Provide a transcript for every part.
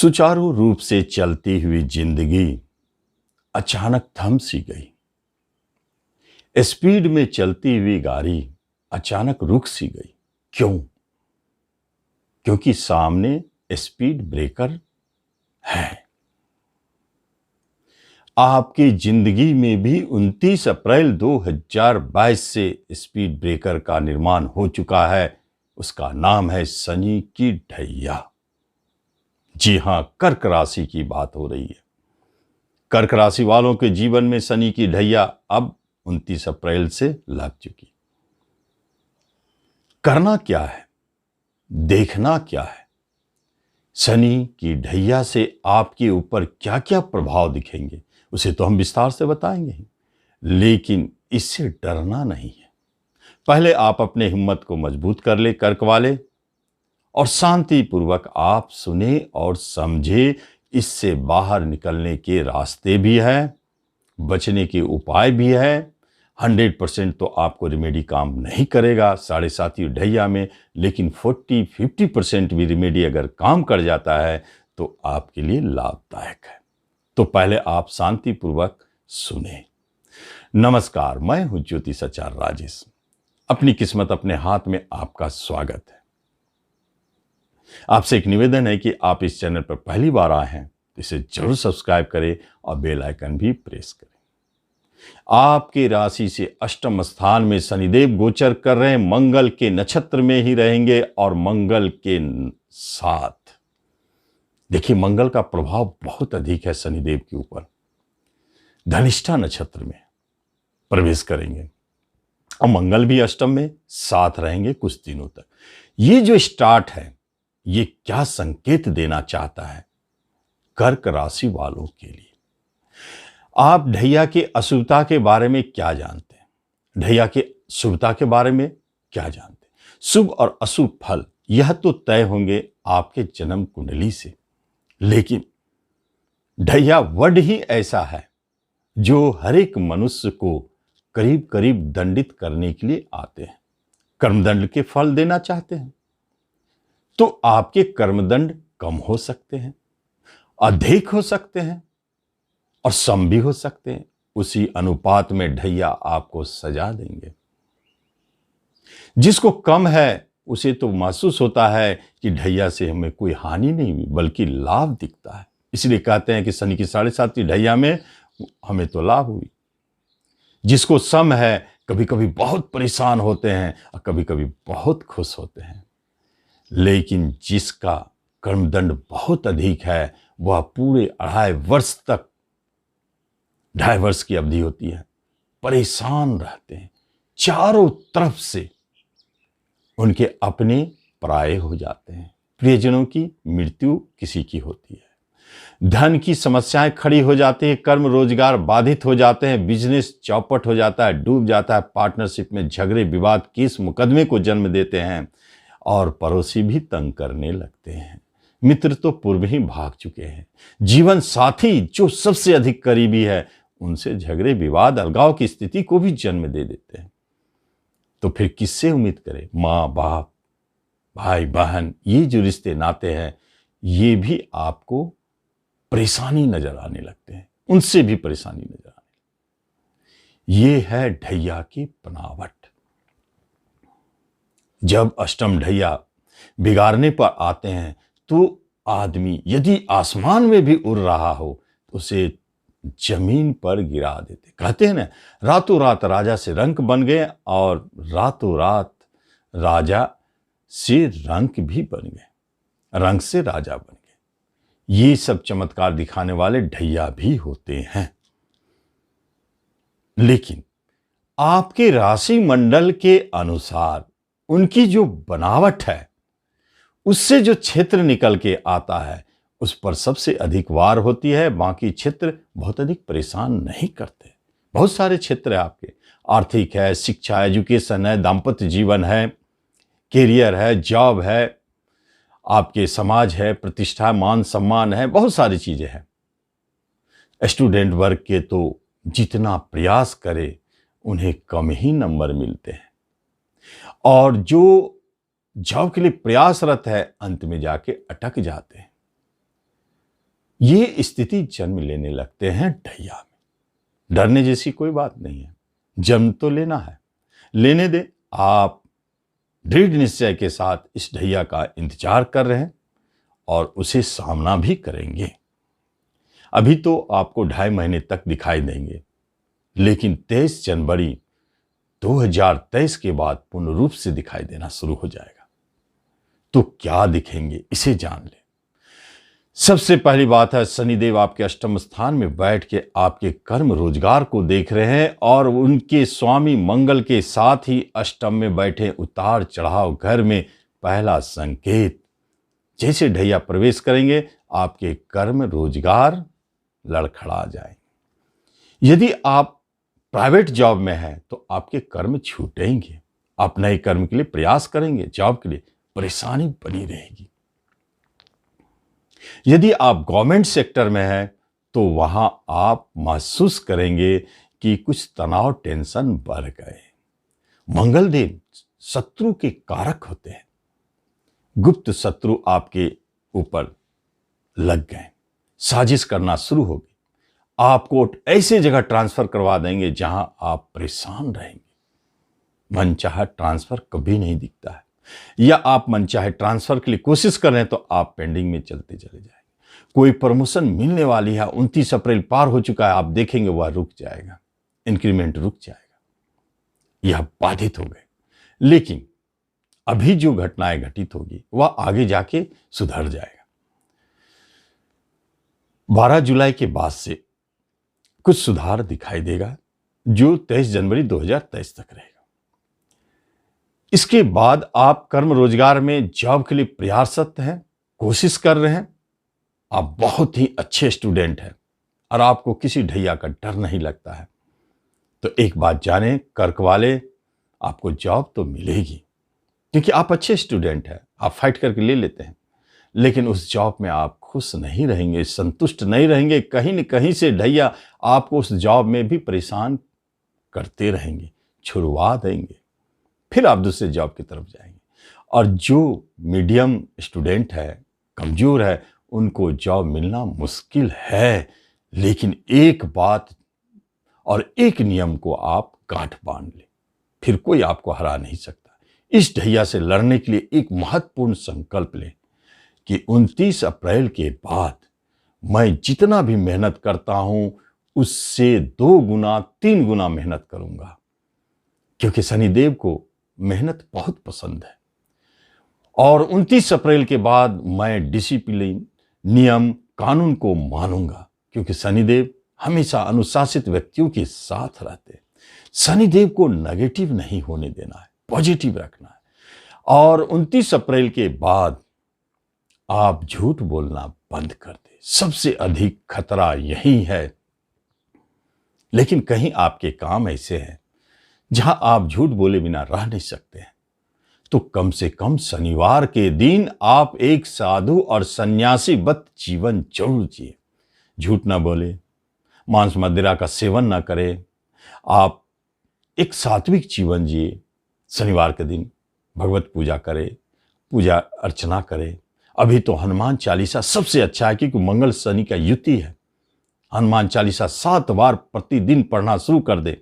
सुचारू रूप से चलती हुई जिंदगी अचानक थम सी गई। स्पीड में चलती हुई गाड़ी अचानक रुक सी गई। क्यों? क्योंकि सामने स्पीड ब्रेकर है। आपकी जिंदगी में भी 29 अप्रैल 2022 से स्पीड ब्रेकर का निर्माण हो चुका है। उसका नाम है शनि की ढैया। जी हां, कर्क राशि की बात हो रही है। कर्क राशि वालों के जीवन में शनि की ढैया अब 29 अप्रैल से लग चुकी। करना क्या है, देखना क्या है, शनि की ढैया से आपके ऊपर क्या क्या प्रभाव दिखेंगे, उसे तो हम विस्तार से बताएंगे ही, लेकिन इससे डरना नहीं है। पहले आप अपने हिम्मत को मजबूत कर ले कर्क वाले, और शांतिपूर्वक आप सुने और समझे। इससे बाहर निकलने के रास्ते भी हैं, बचने के उपाय भी है। 100% तो आपको रेमेडी काम नहीं करेगा 7.5 ढैया में, लेकिन 40-50% भी रेमेडी अगर काम कर जाता है तो आपके लिए लाभदायक है। तो पहले आप शांतिपूर्वक सुने। नमस्कार, मैं हूं ज्योतिष आचार्य राजेश। अपनी किस्मत अपने हाथ में आपका स्वागत है। आपसे एक निवेदन है कि आप इस चैनल पर पहली बार आए हैं तो इसे जरूर सब्सक्राइब करें और बेल आइकन भी प्रेस करें। आपकी राशि से अष्टम स्थान में शनिदेव गोचर कर रहे हैं, मंगल के नक्षत्र में ही रहेंगे और मंगल के साथ देखिए मंगल का प्रभाव बहुत अधिक है शनिदेव के ऊपर। धनिष्ठा नक्षत्र में प्रवेश करेंगे और मंगल भी अष्टम में साथ रहेंगे कुछ दिनों तक। ये जो स्टार्ट है, ये क्या संकेत देना चाहता है कर्क राशि वालों के लिए? आप ढैया के अशुभता के बारे में क्या जानते हैं? ढैया के शुभता के बारे में क्या जानते हैं? शुभ और अशुभ फल यह तो तय होंगे आपके जन्म कुंडली से, लेकिन ढैया वर्ड ही ऐसा है जो हर एक मनुष्य को करीब करीब दंडित करने के लिए आते हैं, कर्मदंड के फल देना चाहते हैं। तो आपके कर्मदंड कम हो सकते हैं, अधिक हो सकते हैं और सम भी हो सकते हैं। उसी अनुपात में ढैया आपको सजा देंगे। जिसको कम है उसे तो महसूस होता है कि ढैया से हमें कोई हानि नहीं हुई बल्कि लाभ दिखता है। इसलिए कहते हैं कि शनि की 7.5 ढैया में हमें तो लाभ हुई। जिसको सम है कभी कभी बहुत परेशान होते हैं और कभी कभी बहुत खुश होते हैं, लेकिन जिसका कर्मदंड बहुत अधिक है वह पूरे 2.5 वर्ष तक, 2.5 वर्ष की अवधि होती है, परेशान रहते हैं। चारों तरफ से उनके अपने पराये हो जाते हैं। प्रियजनों की मृत्यु किसी की होती है, धन की समस्याएं खड़ी हो जाती है, कर्म रोजगार बाधित हो जाते हैं, बिजनेस चौपट हो जाता है, डूब जाता है, पार्टनरशिप में झगड़े विवाद केस मुकदमे को जन्म देते हैं और पड़ोसी भी तंग करने लगते हैं। मित्र तो पूर्व ही भाग चुके हैं। जीवन साथी जो सबसे अधिक करीबी है उनसे झगड़े विवाद अलगाव की स्थिति को भी जन्म दे देते हैं। तो फिर किससे उम्मीद करें? माँ बाप, भाई बहन, ये जो रिश्ते नाते हैं ये भी आपको परेशानी नजर आने लगते हैं, उनसे भी परेशानी नजर आने। ये है ढैया की बनावट। जब अष्टम ढैया बिगाड़ने पर आते हैं तो आदमी यदि आसमान में भी उड़ रहा हो तो उसे जमीन पर गिरा देते। कहते हैं ना, रातों रात राजा से रंक बन गए और रातों रात राजा से रंक भी बन गए, रंक से राजा बन गए। ये सब चमत्कार दिखाने वाले ढैया भी होते हैं। लेकिन आपके राशि मंडल के अनुसार उनकी जो बनावट है उससे जो क्षेत्र निकल के आता है उस पर सबसे अधिक वार होती है। बाकी क्षेत्र बहुत अधिक परेशान नहीं करते। बहुत सारे क्षेत्र है आपके, आर्थिक है, शिक्षा, एजुकेशन है, दाम्पत्य जीवन है, कैरियर है, जॉब है, आपके समाज है, प्रतिष्ठा, मान सम्मान है, बहुत सारी चीजें हैं। स्टूडेंट वर्ग के तो जितना प्रयास करे उन्हें कम ही नंबर मिलते हैं, और जो जॉब के लिए प्रयासरत है अंत में जाके अटक जाते हैं। ये स्थिति जन्म लेने लगते हैं ढैया में। डरने जैसी कोई बात नहीं है, जन्म तो लेना है, लेने दे। आप दृढ़ निश्चय के साथ इस ढैया का इंतजार कर रहे हैं और उसे सामना भी करेंगे। अभी तो आपको 2.5 महीने तक दिखाई देंगे, लेकिन 23 जनवरी 2023 के बाद पूर्ण रूप से दिखाई देना शुरू हो जाएगा। तो क्या दिखेंगे, इसे जान ले। सबसे पहली बात है, शनिदेव आपके अष्टम स्थान में बैठ के आपके कर्म रोजगार को देख रहे हैं और उनके स्वामी मंगल के साथ ही अष्टम में बैठे उतार चढ़ाव घर में पहला संकेत। जैसे ढैया प्रवेश करेंगे आपके कर्म रोजगार लड़खड़ा जाएंगे। यदि आप प्राइवेट जॉब में हैं तो आपके कर्म छूटेंगे, आप नए कर्म के लिए प्रयास करेंगे, जॉब के लिए परेशानी बनी रहेगी। यदि आप गवर्नमेंट सेक्टर में हैं तो वहां आप महसूस करेंगे कि कुछ तनाव टेंशन बढ़ गए। मंगल देव शत्रु के कारक होते हैं, गुप्त शत्रु आपके ऊपर लग गए, साजिश करना शुरू होगी, आपको ऐसे जगह ट्रांसफर करवा देंगे जहां आप परेशान रहेंगे। मनचाहा ट्रांसफर कभी नहीं दिखता है, या आप मनचाहे ट्रांसफर के लिए कोशिश कर रहे हैं तो आप पेंडिंग में चलते चले जाएंगे। कोई प्रमोशन मिलने वाली है, 29 अप्रैल पार हो चुका है, आप देखेंगे वह रुक जाएगा, इंक्रीमेंट रुक जाएगा, यह बाधित हो गए। लेकिन अभी जो घटनाएं घटित होगी वह आगे जाके सुधर जाएगा। 12 जुलाई के बाद से कुछ सुधार दिखाई देगा जो 23 जनवरी 2023 तक रहेगा। इसके बाद आप कर्म रोजगार में जॉब के लिए प्रयासरत हैं, कोशिश कर रहे हैं, आप बहुत ही अच्छे स्टूडेंट हैं और आपको किसी ढैया का डर नहीं लगता है। तो एक बात जानें, कर्क वाले, आपको जॉब तो मिलेगी क्योंकि आप अच्छे स्टूडेंट हैं, आप फाइट करके ले लेते हैं। लेकिन उस जॉब में आप खुश नहीं रहेंगे, संतुष्ट नहीं रहेंगे। कहीं न कहीं से ढैया आपको उस जॉब में भी परेशान करते रहेंगे, छुड़वा देंगे, फिर आप दूसरे जॉब की तरफ जाएंगे। और जो मीडियम स्टूडेंट है, कमजोर है, उनको जॉब मिलना मुश्किल है। लेकिन एक बात और एक नियम को आप गांठ बांध ले, फिर कोई आपको हरा नहीं सकता। इस ढैया से लड़ने के लिए एक महत्वपूर्ण संकल्प लें कि 29 अप्रैल के बाद मैं जितना भी मेहनत करता हूं उससे 2 गुना 3 गुना मेहनत करूंगा, क्योंकि शनिदेव को मेहनत बहुत पसंद है। और 29 अप्रैल के बाद मैं डिसिप्लिन, नियम, कानून को मानूंगा, क्योंकि शनिदेव हमेशा अनुशासित व्यक्तियों के साथ रहते हैं। शनिदेव को नेगेटिव नहीं होने देना है, पॉजिटिव रखना है। और 29 अप्रैल के बाद आप झूठ बोलना बंद कर दें। सबसे अधिक खतरा यही है। लेकिन कहीं आपके काम ऐसे हैं जहां आप झूठ बोले बिना रह नहीं सकते हैं, तो कम से कम शनिवार के दिन आप एक साधु और सन्यासी वत जीवन जरूर जिए। झूठ ना बोले, मांस मदिरा का सेवन ना करें, आप एक सात्विक जीवन जिए। शनिवार के दिन भगवत पूजा करें, पूजा अर्चना करें। अभी तो हनुमान चालीसा सबसे अच्छा है, क्योंकि मंगल शनि का युति है। हनुमान चालीसा 7 बार प्रतिदिन पढ़ना शुरू कर दे,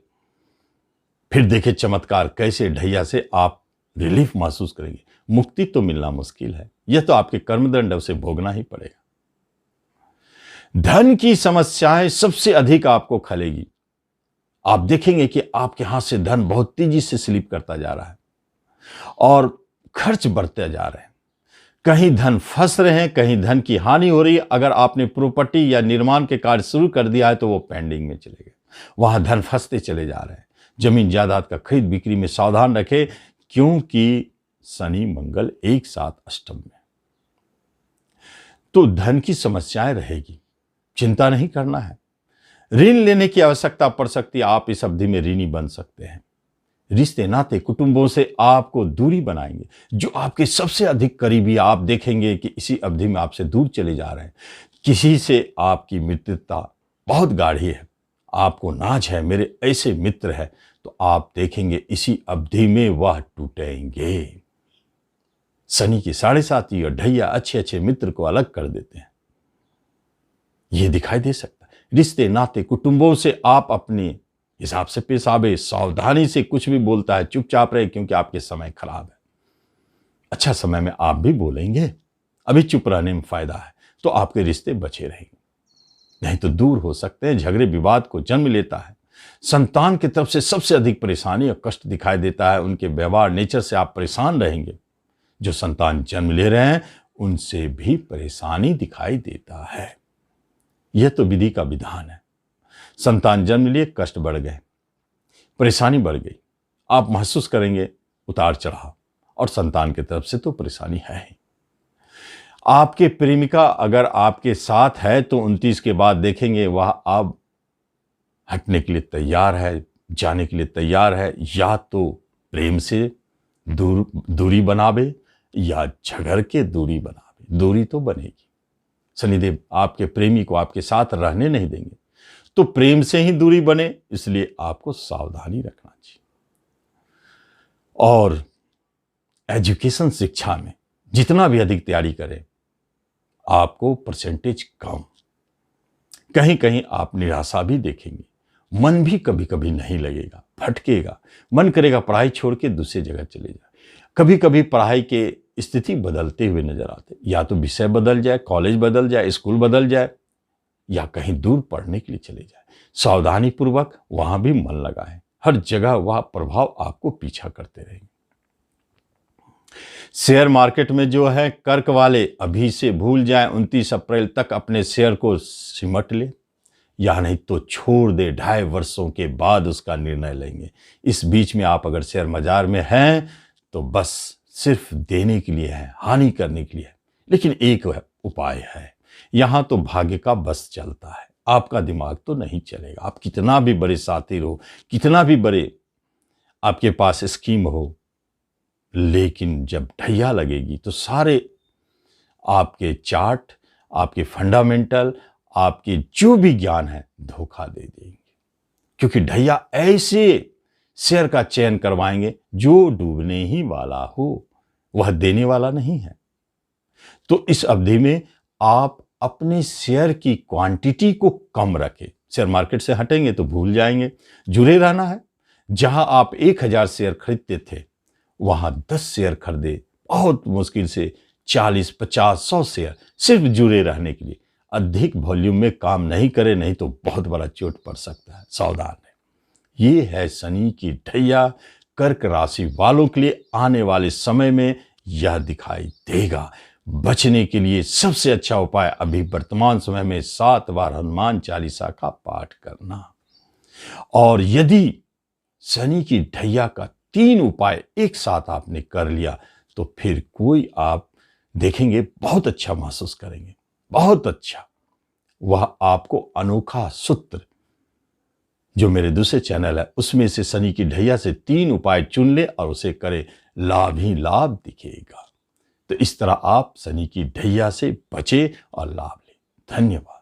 फिर देखे चमत्कार, कैसे ढैया से आप रिलीफ महसूस करेंगे। मुक्ति तो मिलना मुश्किल है, यह तो आपके कर्मदंड उसे भोगना ही पड़ेगा। धन की समस्याएं सबसे अधिक आपको खलेगी। आप देखेंगे कि आपके हाथ से धन बहुत तेजी से स्लिप करता जा रहा है और खर्च बढ़ते जा रहे हैं। कहीं धन फंस रहे हैं, कहीं धन की हानि हो रही है। अगर आपने प्रॉपर्टी या निर्माण के कार्य शुरू कर दिया है तो वो पेंडिंग में चले गए, वहां धन फंसते चले जा रहे हैं। जमीन जायदाद का खरीद बिक्री में सावधान रखें, क्योंकि शनि मंगल एक साथ अष्टम में, तो धन की समस्याएं रहेगी, चिंता नहीं करना है। ऋण लेने की आवश्यकता पड़ सकती है, आप इस अवधि में ऋणी बन सकते हैं। रिश्ते नाते कुटुंबों से आपको दूरी बनाएंगे। जो आपके सबसे अधिक करीबी, आप देखेंगे कि इसी अवधि में आपसे दूर चले जा रहे हैं। किसी से आपकी मित्रता बहुत गाढ़ी है, आपको नाज है, मेरे ऐसे मित्र है, तो आप देखेंगे इसी अवधि में वह टूटेंगे। शनि की 7.5 और ढैया अच्छे अच्छे मित्र को अलग कर देते हैं। ये दिखाई दे सकता है। रिश्ते नाते कुटुंबों से आप अपने हिसाब से पेश आवे, सावधानी से कुछ भी बोलता है चुपचाप रहे, क्योंकि आपके समय खराब है। अच्छा समय में आप भी बोलेंगे, अभी चुप रहने में फायदा है, तो आपके रिश्ते बचे रहेंगे, नहीं तो दूर हो सकते हैं। झगड़े विवाद को जन्म लेता है। संतान की तरफ से सबसे अधिक परेशानी और कष्ट दिखाई देता है। उनके व्यवहार नेचर से आप परेशान रहेंगे। जो संतान जन्म ले रहे हैं उनसे भी परेशानी दिखाई देता है। यह तो विधि का विधान है। संतान जन्म लिए, कष्ट बढ़ गए, परेशानी बढ़ गई, आप महसूस करेंगे उतार चढ़ाव, और संतान की तरफ से तो परेशानी है ही। आपके प्रेमिका अगर आपके साथ है तो 29 के बाद देखेंगे वह आप हटने के लिए तैयार है, जाने के लिए तैयार है। या तो प्रेम से दूरी बनावे या झगड़ के दूरी बनावे, दूरी तो बनेगी। शनिदेव आपके प्रेमी को आपके साथ रहने नहीं देंगे, तो प्रेम से ही दूरी बने, इसलिए आपको सावधानी रखना चाहिए। और एजुकेशन, शिक्षा में जितना भी अधिक तैयारी करें, आपको परसेंटेज कम, कहीं कहीं आप निराशा भी देखेंगे। मन भी कभी कभी नहीं लगेगा, भटकेगा, मन करेगा पढ़ाई छोड़ के दूसरी जगह चले जाए। कभी कभी पढ़ाई के स्थिति बदलते हुए नजर आते, या तो विषय बदल जाए, कॉलेज बदल जाए, स्कूल बदल जाए, या कहीं दूर पढ़ने के लिए चले जाए। सावधानी पूर्वक वहां भी मन लगाएं, हर जगह वह प्रभाव आपको पीछा करते रहेंगे। शेयर मार्केट में जो है कर्क वाले अभी से भूल जाएं, 29 अप्रैल तक अपने शेयर को सिमट ले, या नहीं तो छोड़ दे, 2.5 वर्षों के बाद उसका निर्णय लेंगे। इस बीच में आप अगर शेयर बाजार में हैं तो बस सिर्फ देने के लिए है, हानि करने के लिए है। लेकिन एक उपाय है, यहां तो भाग्य का बस चलता है, आपका दिमाग तो नहीं चलेगा। आप कितना भी बड़े साथी हो, कितना भी बड़े आपके पास स्कीम हो, लेकिन जब ढैया लगेगी तो सारे आपके चार्ट, आपके फंडामेंटल, आपके जो भी ज्ञान है धोखा दे देंगे। क्योंकि ढैया ऐसे शेयर का चयन करवाएंगे जो डूबने ही वाला हो, वह देने वाला नहीं है। तो इस अवधि में आप अपने शेयर की क्वांटिटी को कम रखें। शेयर मार्केट से हटेंगे तो भूल जाएंगे, जुड़े रहना है। जहां आप 1000 शेयर खरीदते थे वहां 10 शेयर खरीदे, बहुत मुश्किल से 40, 50, 100 शेयर, सिर्फ जुड़े रहने के लिए। अधिक वॉल्यूम में काम नहीं करे, नहीं तो बहुत बड़ा चोट पड़ सकता है, सावधान है। ये है शनि की ढैया। कर्क राशि वालों के लिए आने वाले समय में यह दिखाई देगा। बचने के लिए सबसे अच्छा उपाय अभी वर्तमान समय में 7 बार हनुमान चालीसा का पाठ करना। और यदि शनि की ढैया का 3 उपाय एक साथ आपने कर लिया तो फिर कोई आप देखेंगे बहुत अच्छा महसूस करेंगे, बहुत अच्छा। वह आपको अनोखा सूत्र जो मेरे दूसरे चैनल है उसमें से शनि की ढैया से 3 उपाय चुन ले और उसे करे, लाभ ही लाभ दिखेगा। तो इस तरह आप शनि की ढैया से बचे और लाभ लें। धन्यवाद।